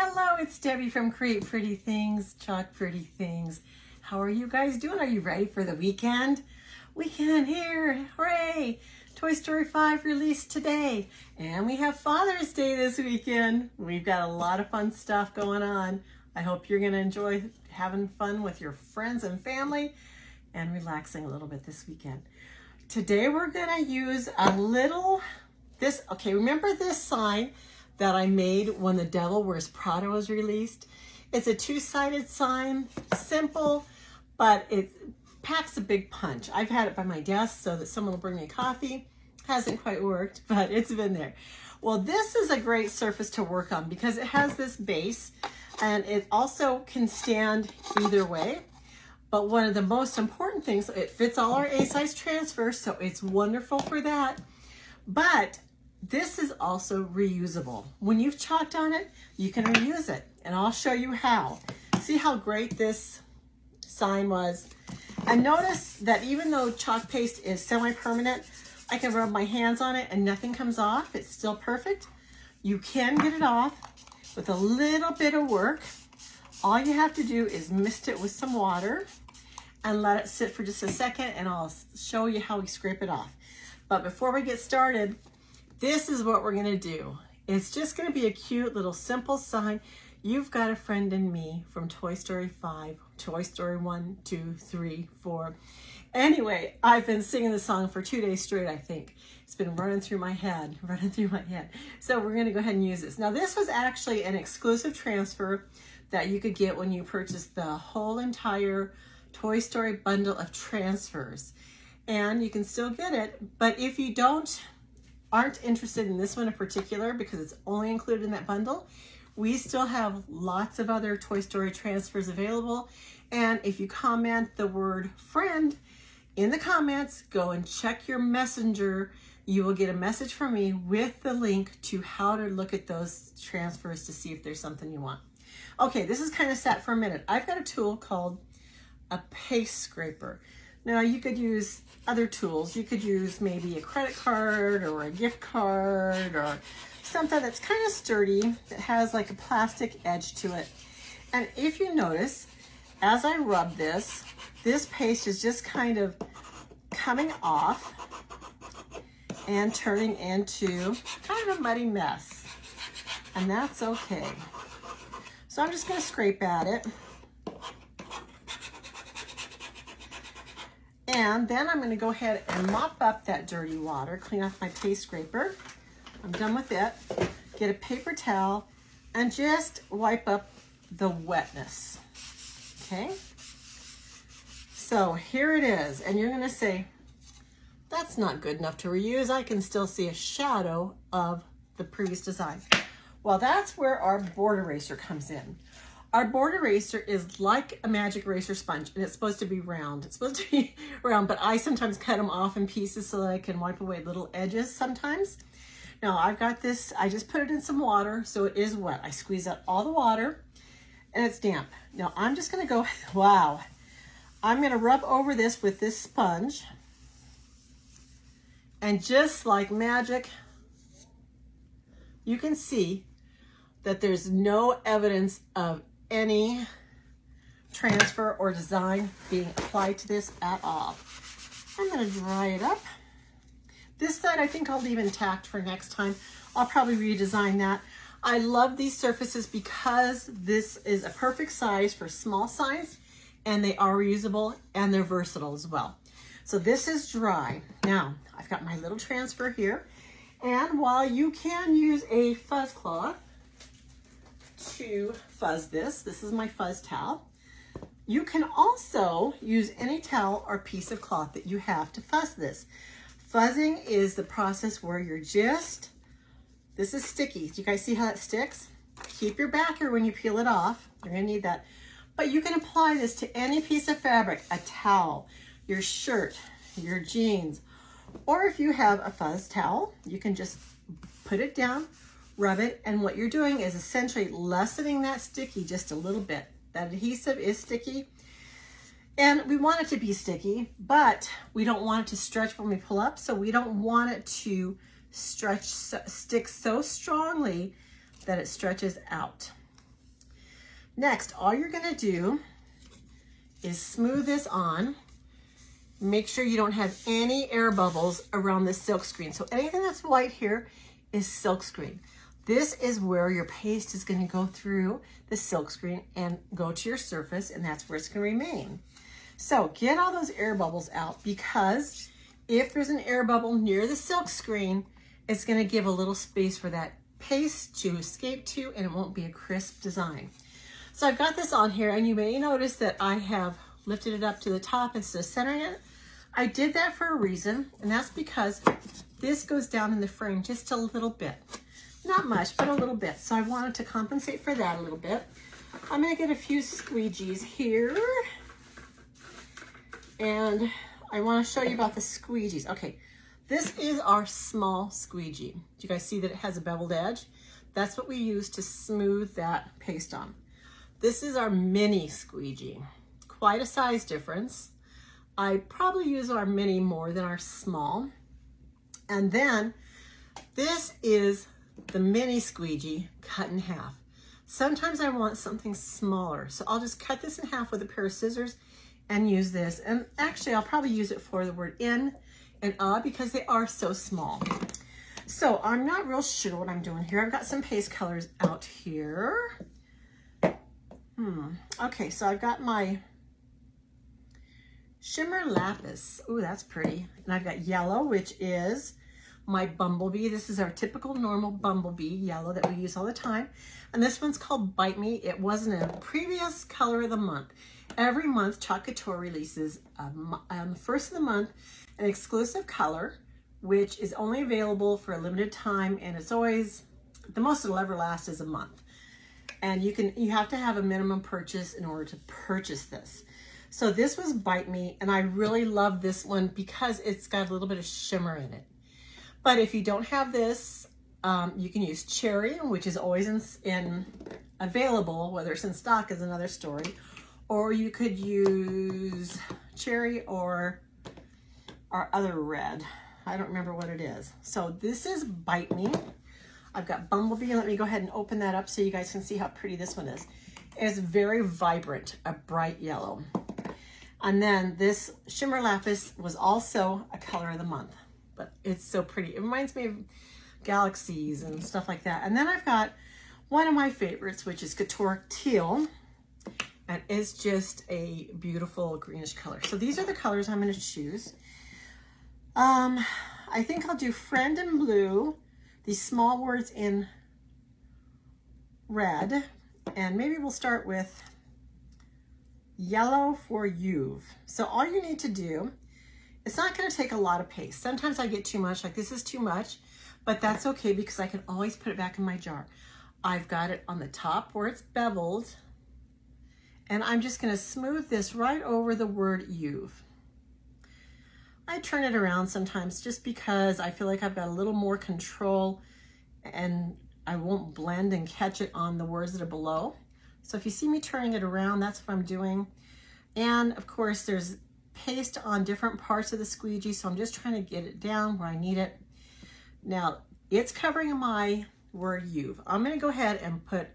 Hello, it's Debbie from Create Pretty Things, Chalk Pretty Things. How are you guys doing? Are you ready for the weekend? Weekend here, hooray! Toy Story 5 released today, and we have Father's Day this weekend. We've got a lot of fun stuff going on. I hope you're gonna enjoy having fun with your friends and family and relaxing a little bit this weekend. Today we're gonna use a little, remember this sign that I made when The Devil Wears Prada was released? It's a two-sided sign, simple, but it packs a big punch. I've had it by my desk so that someone will bring me coffee. Hasn't quite worked, but it's been there. Well, this is a great surface to work on because it has this base and it also can stand either way. But one of the most important things, it fits all our A-size transfers, so it's wonderful for that. But this is also reusable. When you've chalked on it, you can reuse it, and I'll show you how. See how great this sign was? And notice that even though chalk paste is semi-permanent, I can rub my hands on it and nothing comes off. It's still perfect. You can get it off with a little bit of work. All you have to do is mist it with some water and let it sit for just a second, and I'll show you how we scrape it off. But before we get started, this is what we're gonna do. It's just gonna be a cute little simple sign. You've got a friend in me from Toy Story 5, Toy Story 1, 2, 3, 4. Anyway, I've been singing the song for 2 days straight, I think. It's been running through my head. So we're gonna go ahead and use this. Now this was actually an exclusive transfer that you could get when you purchased the whole entire Toy Story bundle of transfers. And you can still get it, but if you aren't interested in this one in particular because it's only included in that bundle, we still have lots of other Toy Story transfers available. And if you comment the word friend in the comments, go and check your messenger. You will get a message from me with the link to how to look at those transfers to see if there's something you want. Okay, this is kind of sat for a minute. I've got a tool called a paste scraper. Now you could use other tools. You could use maybe a credit card or a gift card or something that's kind of sturdy, that has like a plastic edge to it. And if you notice, as I rub this paste is just kind of coming off and turning into kind of a muddy mess. And that's okay. So I'm just gonna scrape at it. And then I'm gonna go ahead and mop up that dirty water, clean off my paste scraper. I'm done with it. Get a paper towel and just wipe up the wetness, okay? So here it is, and you're gonna say, that's not good enough to reuse. I can still see a shadow of the previous design. Well, that's where our board eraser comes in. Our board eraser is like a magic eraser sponge, and it's supposed to be round. It's supposed to be round, but I sometimes cut them off in pieces so that I can wipe away little edges sometimes. Now I've got this, I just put it in some water, so it is wet. I squeeze out all the water, and it's damp. Now I'm just gonna go, wow. I'm gonna rub over this with this sponge, and just like magic, you can see that there's no evidence of any transfer or design being applied to this at all. I'm gonna dry it up. This side I think I'll leave intact for next time. I'll probably redesign that. I love these surfaces because this is a perfect size for small signs, and they are reusable and they're versatile as well. So this is dry. Now I've got my little transfer here, and while you can use a fuzz cloth to fuzz this is my fuzz towel. You can also use any towel or piece of cloth that you have to fuzz this. Fuzzing is the process where you're this is sticky. Do you guys see how it sticks? Keep your backer when you peel it off. You're gonna need that. But you can apply this to any piece of fabric, a towel, your shirt, your jeans, or if you have a fuzz towel, you can just put it down, rub it, and what you're doing is essentially lessening that sticky just a little bit. That adhesive is sticky, and we want it to be sticky, but we don't want it to stretch when we pull up, so we don't want it to stick so strongly that it stretches out. Next, all you're gonna do is smooth this on. Make sure you don't have any air bubbles around the silk screen. So anything that's white here is silk screen. This is where your paste is going to go through the silk screen and go to your surface, and that's where it's going to remain. So get all those air bubbles out, because if there's an air bubble near the silk screen, it's going to give a little space for that paste to escape to, and it won't be a crisp design. So I've got this on here, and you may notice that I have lifted it up to the top instead of centering it. I did that for a reason, and that's because this goes down in the frame just a little bit. Not much, but a little bit. So I wanted to compensate for that a little bit. I'm going to get a few squeegees here. And I want to show you about the squeegees. Okay, this is our small squeegee. Do you guys see that it has a beveled edge? That's what we use to smooth that paste on. This is our mini squeegee. Quite a size difference. I probably use our mini more than our small. And then this is the mini squeegee cut in half. Sometimes I want something smaller, so I'll just cut this in half with a pair of scissors and use this. And actually, I'll probably use it for the word in and because they are so small. So I'm not real sure what I'm doing here. I've got some paste colors out here. Okay, so I've got my Shimmer Lapis. Ooh, that's pretty. And I've got yellow, which is my Bumblebee. This is our typical normal Bumblebee yellow that we use all the time. And this one's called Bite Me. It wasn't a previous color of the month. Every month, chalkprettythings releases on the first of the month an exclusive color, which is only available for a limited time, and it's always, the most it'll ever last is a month. And you have to have a minimum purchase in order to purchase this. So this was Bite Me, and I really love this one because it's got a little bit of shimmer in it. But if you don't have this, you can use Cherry, which is always available. Whether it's in stock is another story. Or you could use Cherry or our other red. I don't remember what it is. So this is Bite Me. I've got Bumblebee. Let me go ahead and open that up so you guys can see how pretty this one is. It's very vibrant, a bright yellow. And then this Shimmer Lapis was also a color of the month, but it's so pretty. It reminds me of galaxies and stuff like that. And then I've got one of my favorites, which is Couture Teal, and it's just a beautiful greenish color. So these are the colors I'm going to choose. I think I'll do Friend in Blue, these small words in red, and maybe we'll start with Yellow for You've. So all you need to do, it's not going to take a lot of paste. Sometimes I get too much, like this is too much, but that's okay because I can always put it back in my jar. I've got it on the top where it's beveled, and I'm just going to smooth this right over the word you've. I turn it around sometimes just because I feel like I've got a little more control and I won't blend and catch it on the words that are below. So if you see me turning it around, that's what I'm doing. And of course there's paste on different parts of the squeegee, so I'm just trying to get it down where I need it. Now it's covering my word you've. I'm going to go ahead and put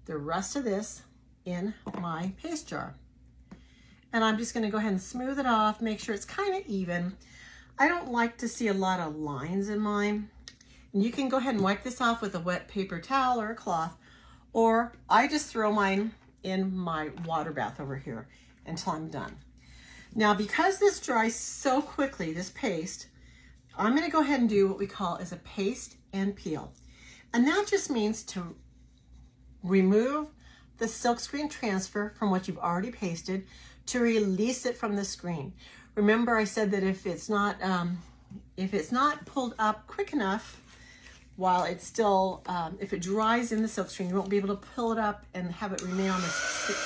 the rest of this in my paste jar. And I'm just going to go ahead and smooth it off, make sure it's kind of even. I don't like to see a lot of lines in mine. And you can go ahead and wipe this off with a wet paper towel or a cloth, or I just throw mine in my water bath over here until I'm done. Now, because this dries so quickly, this paste, I'm going to go ahead and do what we call is a paste and peel. And that just means to remove the silkscreen transfer from what you've already pasted, to release it from the screen. Remember I said that if it's not pulled up quick enough while it's still, if it dries in the silkscreen, you won't be able to pull it up and have it remain on the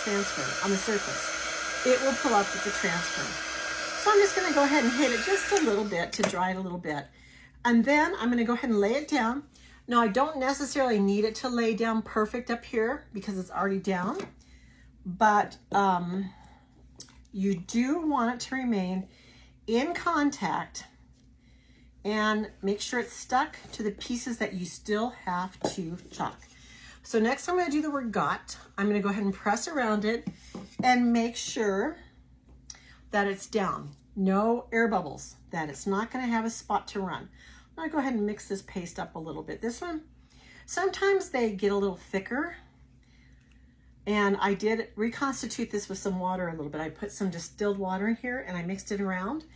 transfer, on the surface. It will pull up with the transfer. So I'm just gonna go ahead and hit it just a little bit to dry it a little bit. And then I'm gonna go ahead and lay it down. Now I don't necessarily need it to lay down perfect up here because it's already down, but you do want it to remain in contact and make sure it's stuck to the pieces that you still have to chalk. So next I'm going to do the word got. I'm going to go ahead and press around it and make sure that it's down. No air bubbles, that it's not going to have a spot to run. I'm going to go ahead and mix this paste up a little bit. This one, sometimes they get a little thicker. And I did reconstitute this with some water a little bit. I put some distilled water in here and I mixed it around.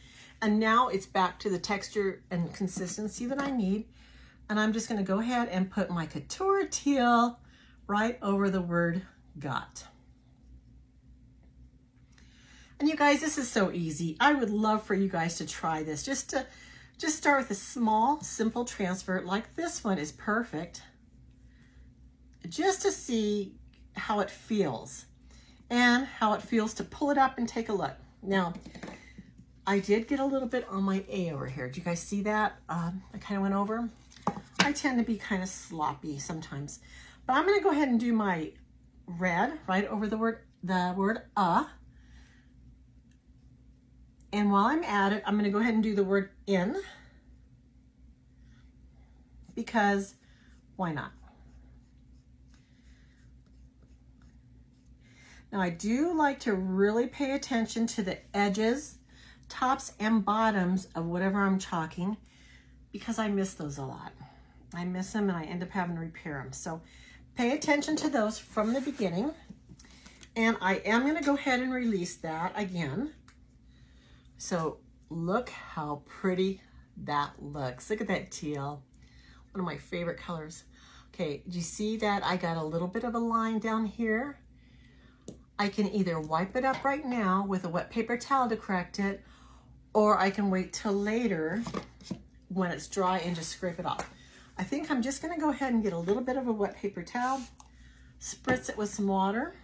And now it's back to the texture and consistency that I need. And I'm just gonna go ahead and put my Couture teal right over the word got. And you guys, this is so easy. I would love for you guys to try this. Just start with a small, simple transfer like this one is perfect. Just to see how it feels and how it feels to pull it up and take a look. Now, I did get a little bit on my A over here. Do you guys see that? I kind of went over. I tend to be kind of sloppy sometimes, but I'm going to go ahead and do my red right over the word and while I'm at it, I'm going to go ahead and do the word in, because why not? Now I do like to really pay attention to the edges, tops and bottoms of whatever I'm chalking, because I miss those a lot. I miss them and I end up having to repair them. So pay attention to those from the beginning. And I am going to go ahead and release that again. So look how pretty that looks. Look at that teal. One of my favorite colors. Okay, do you see that I got a little bit of a line down here? I can either wipe it up right now with a wet paper towel to correct it, or I can wait till later when it's dry and just scrape it off. I think I'm just going to go ahead and get a little bit of a wet paper towel, spritz it with some water,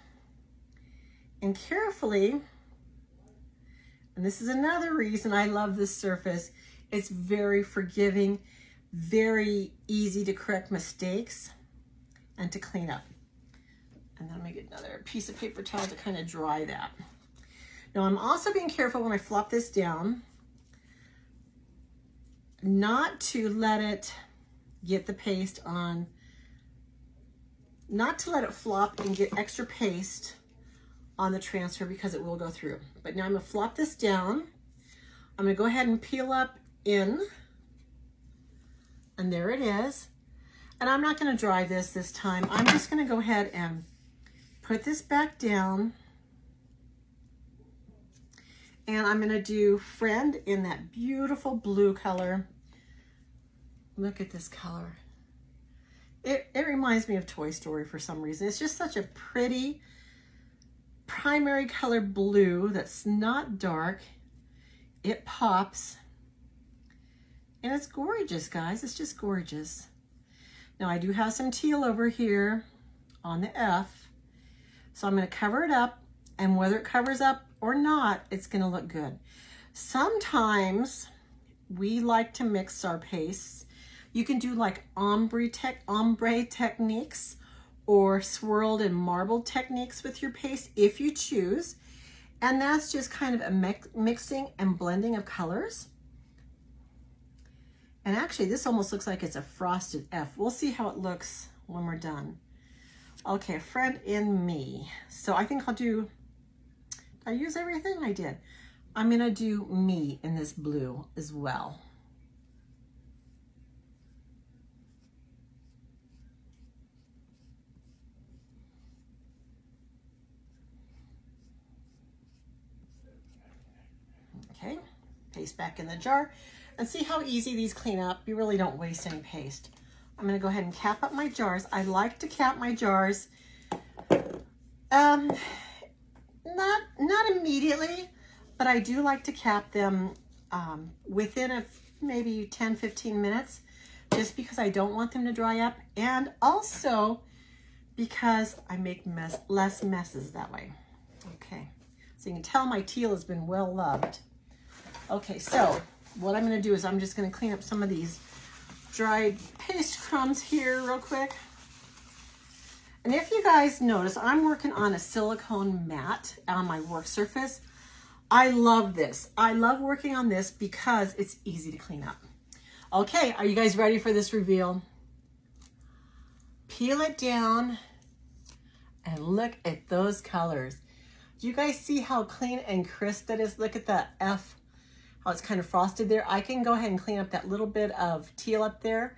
and carefully, and this is another reason I love this surface, it's very forgiving, very easy to correct mistakes and to clean up. And then let me get another piece of paper towel to kind of dry that. Now I'm also being careful when I flop this down, not to let it get the paste on, not to let it flop and get extra paste on the transfer, because it will go through. But now I'm gonna flop this down. I'm gonna go ahead and peel up in, and there it is. And I'm not gonna dry this time. I'm just gonna go ahead and put this back down. And I'm gonna do Friend in that beautiful blue color. Look at this color. It reminds me of Toy Story for some reason. It's just such a pretty primary color blue that's not dark. It pops. And it's gorgeous, guys. It's just gorgeous. Now I do have some teal over here on the F. So I'm going to cover it up, and whether it covers up or not, it's going to look good. Sometimes we like to mix our pastes. You can do like ombre techniques or swirled and marbled techniques with your paste if you choose. And that's just kind of a mixing and blending of colors. And actually this almost looks like it's a frosted F. We'll see how it looks when we're done. Okay, Friend in Me. So I think I'll do, did I use everything? I did. I'm gonna do Me in this blue as well. Okay, paste back in the jar, and see how easy these clean up. You really don't waste any paste. I'm gonna go ahead and cap up my jars. I like to cap my jars, not immediately, but I do like to cap them within maybe 10-15 minutes, just because I don't want them to dry up, and also because I make less messes that way. Okay, so you can tell my teal has been well loved. Okay, so what I'm gonna do is I'm just gonna clean up some of these dried paste crumbs here real quick. And if you guys notice, I'm working on a silicone mat on my work surface. I love this. I love working on this because it's easy to clean up. Okay, are you guys ready for this reveal? peel it down, and look at those colors. Do you guys see how clean and crisp that is? Look at the F, how it's kind of frosted there. I can go ahead and clean up that little bit of teal up there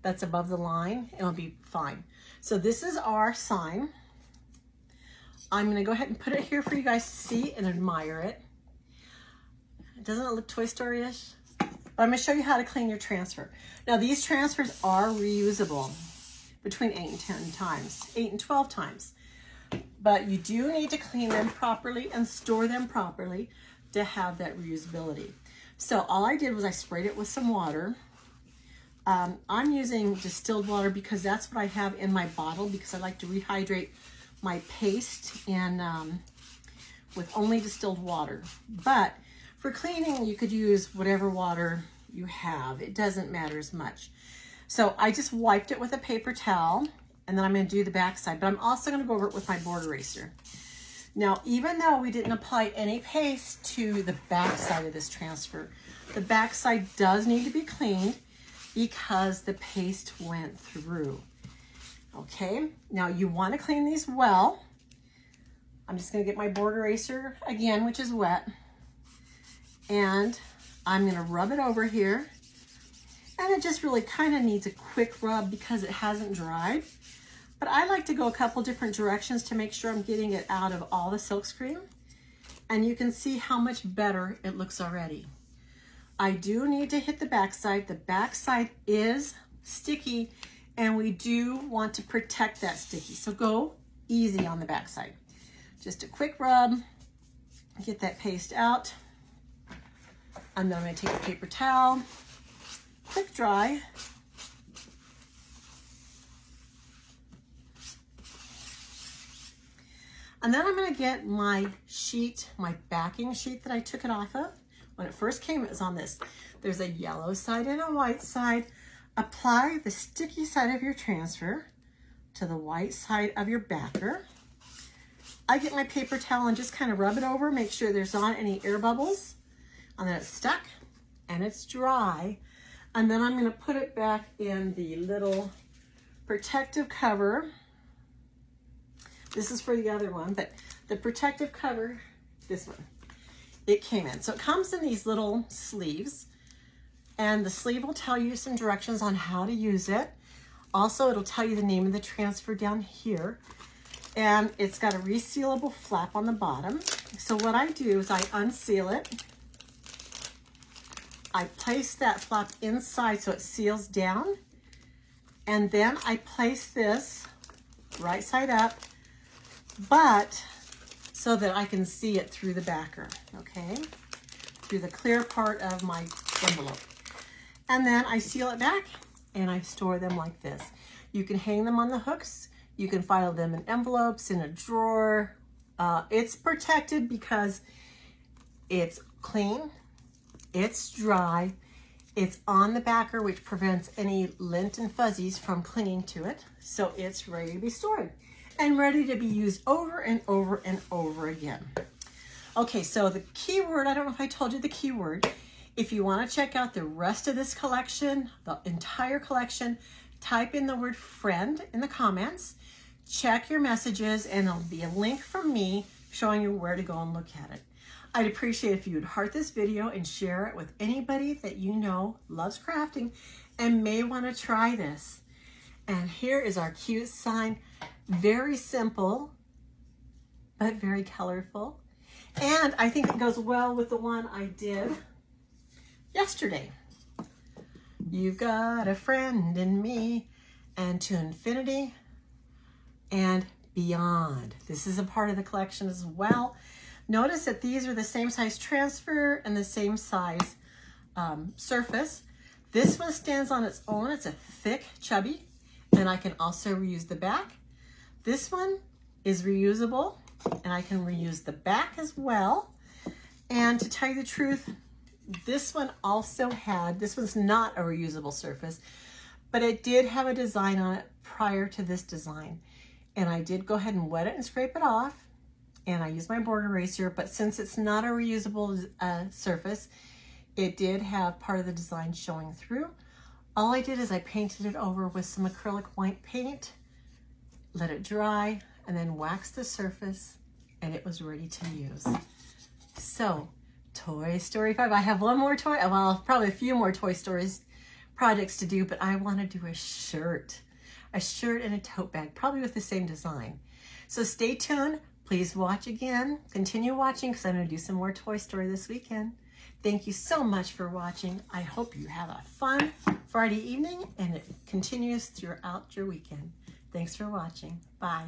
that's above the line. It'll be fine. So this is our sign. I'm gonna go ahead and put it here for you guys to see and admire it. Doesn't it look Toy Story-ish? But I'm gonna show you how to clean your transfer. Now these transfers are reusable between 8 and 10 times, 8 and 12 times. But you do need to clean them properly and store them properly to have that reusability. So all I did was I sprayed it with some water. I'm using distilled water because that's what I have in my bottle, because I like to rehydrate my paste and with only distilled water. But for cleaning, you could use whatever water you have. It doesn't matter as much. So I just wiped it with a paper towel, and then I'm going to do the back side, but I'm also going to go over it with my board eraser. Now, even though we didn't apply any paste to the back side of this transfer, the back side does need to be cleaned because the paste went through. Okay, now you want to clean these well. I'm just going to get my board eraser again, which is wet, and I'm going to rub it over here. And it just really kind of needs a quick rub because it hasn't dried. But I like to go a couple different directions to make sure I'm getting it out of all the silkscreen. And you can see how much better it looks already. I do need to hit the backside. The backside is sticky, and we do want to protect that sticky. So go easy on the backside. Just a quick rub, get that paste out. And then I'm going to take a paper towel, quick dry. And then I'm going to get my sheet, my backing sheet that I took it off of. When it first came, it was on this. There's a yellow side and a white side. Apply the sticky side of your transfer to the white side of your backer. I get my paper towel and just kind of rub it over, make sure there's not any air bubbles, and then it's stuck and it's dry. And then I'm going to put it back in the little protective cover. This is for the other one, but the protective cover, this one, it came in. So it comes in these little sleeves, and the sleeve will tell you some directions on how to use it. Also, it'll tell you the name of the transfer down here, and it's got a resealable flap on the bottom. So what I do is I unseal it. I place that flap inside so it seals down, and then I place this right side up, but so that I can see it through the backer, okay? Through the clear part of my envelope. And then I seal it back and I store them like this. You can hang them on the hooks. You can file them in envelopes, in a drawer. It's protected because it's clean, it's dry, it's on the backer, which prevents any lint and fuzzies from clinging to it. So it's ready to be stored and ready to be used over and over and over again. Okay, so the keyword, I don't know if I told you the keyword. If you want to check out the rest of this collection, the entire collection, type in the word friend in the comments, check your messages, and it'll be a link from me showing you where to go and look at it. I'd appreciate if you would heart this video and share it with anybody that you know loves crafting and may want to try this. And here is our cute sign. Very simple, but very colorful. And I think it goes well with the one I did yesterday. You've got a friend in me, and to infinity and beyond. This is a part of the collection as well. Notice that these are the same size transfer and the same size surface. This one stands on its own. It's a thick, chubby, and I can also reuse the back. This one is reusable, and I can reuse the back as well. And to tell you the truth, this one also had, this one's not a reusable surface, but it did have a design on it prior to this design. And I did go ahead and wet it and scrape it off, and I used my board eraser, but since it's not a reusable surface, it did have part of the design showing through. All I did is I painted it over with some acrylic white paint let it dry, and then wax the surface, and it was ready to use. So, Toy Story 5. I have one more toy, well, probably a few more Toy Stories projects to do, but I want to do a shirt and a tote bag, probably with the same design. So stay tuned. Please watch again. Continue watching because I'm going to do some more Toy Story this weekend. Thank you so much for watching. I hope you have a fun Friday evening and it continues throughout your weekend. Thanks for watching. Bye.